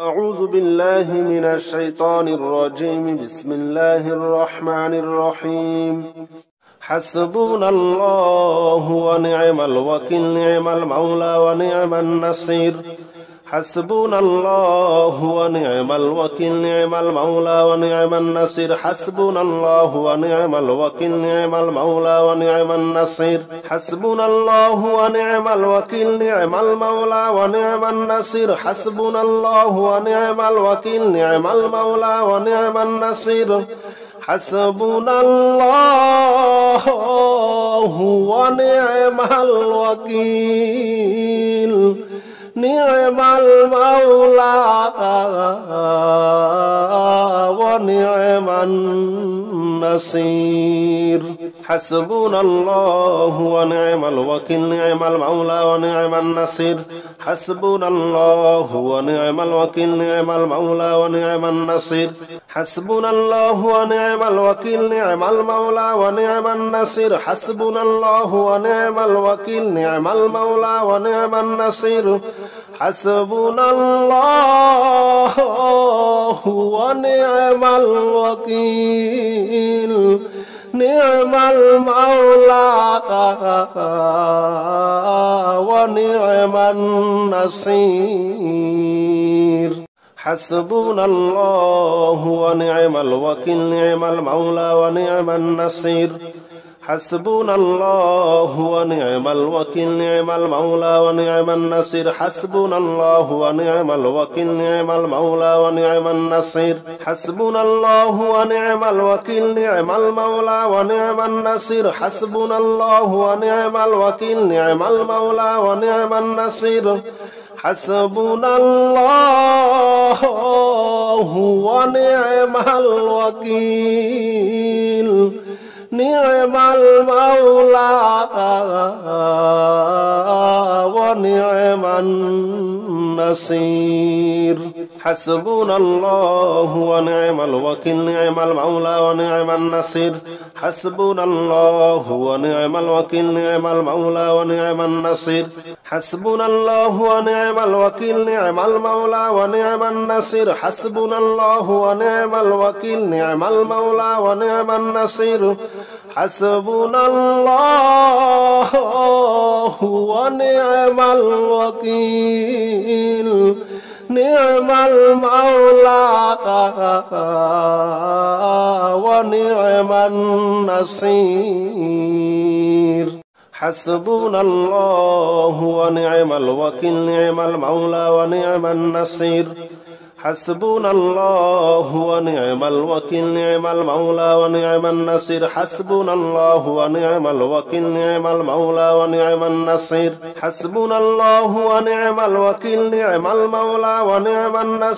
أعوذ بالله من الشيطان الرجيم. بسم الله الرحمن الرحيم. حسبنا الله ونعم الوكيل، نعم المولى ونعم النصير. حسبنا الله ونعم الوكيل، نعم المولى ونعم النصير. حسبنا الله ونعم الوكيل، نعم المولى ونعم النصير. حسبنا الله ونعم الوكيل، نعم المولى ونعم النصير. حسبنا الله ونعم الوكيل، نعم المولى ونعم النصير. حسبنا الله ونعم الوكيل، نعم المولى ونعم النصير. حسبنا الله ونعم الوكيل، نعم المولى ونعم النصير. حسبنا الله ونعم الوكيل، نعم المولى ونعم النصير. حسبنا الله ونعم الوكيل، نعم المولى ونعم النصير. حسبنا الله ونعم الوكيل، نعم المولى ونعم النصير. حسبنا الله ونعم الوكيل، نعم المولى ونعم النصير. حسبنا الله ونعم الوكيل، نعم المولى ونعم النصير. حسبنا الله ونعم الوكيل، نعم المولى ونعم النصير. حسبنا الله ونعم الوكيل، نعم المولى ونعم النصير. حسبنا الله ونعم الوكيل، نعم المولى ونعم النصير. حسبنا الله ونعم الوكيل، نعم المولى ونعم النصير. حسبنا الله ونعم الوكيل، نعم المولى ونعم النصير. حسبنا الله ونعم الوكيل، نعم المولى ونعم النصير. حسبنا الله ونعم الوكيل، نعم المولى ونعم النصير. حسبنا الله ونعم الوكيل، نعم المولى ونعم النصير. حسبنا الله ونعم الوكيل، نعم المولى ونعم النصير. حسبنا الله ونعم الوكيل، نعم المولى ونعم النصير. حسبنا الله ونعم الوكيل، نعم المولى ونعم النصير. حسبنا الله ونعم الوكيل، نعم المولى ونعم النصير. حسبنا الله ونعم الوكيل، نعم المولى ونعم النصير. حسبنا الله ونعم الوكيل، نعم المولى ونعم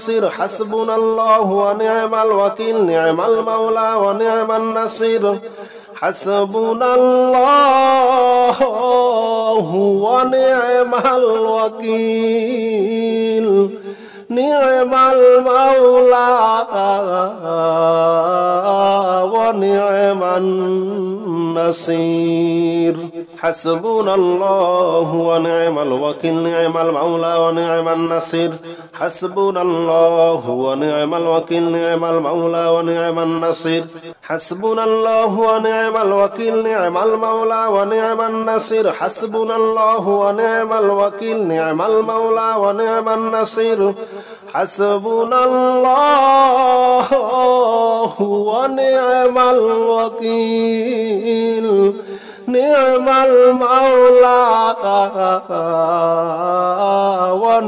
النصير. حسبنا الله ونعم الوكيل، نعم المولى ونعم النصير. حسبنا الله ونعم الوكيل، نعم المولى ونعم النصير. حسبنا الله ونعم الوكيل، نعم المولى ونعم النصير. حسبنا الله ونعم الوكيل، نعم المولى ونعم النصير. حسبنا الله ونعم الوكيل، نعم المولى ونعم النصير. حسبنا الله ونعم الوكيل، نعم المولى ونعم النصير. حسبنا الله ونعم الوكيل، نعم المولى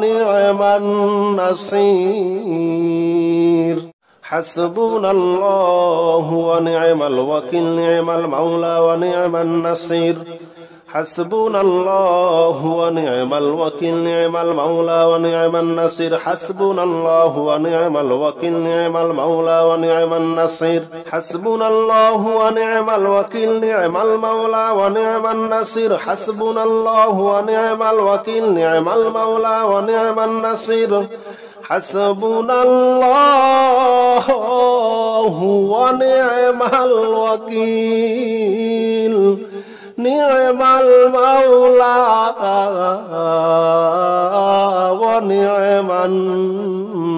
ونعم النصير. حسبنا الله ونعم الوكيل، نعم المولى ونعم النصير. حسبنا الله ونعم الوكيل، نعم المولى ونعم النصير. حسبنا الله ونعم الوكيل، نعم المولى ونعم النصير. حسبنا الله ونعم الوكيل، نعم المولى ونعم النصير. حسبنا الله ونعم الوكيل، نعم المولى ونعم النصير. حسبنا الله ونعم الوكيل، نعم المولى ونعم النصير.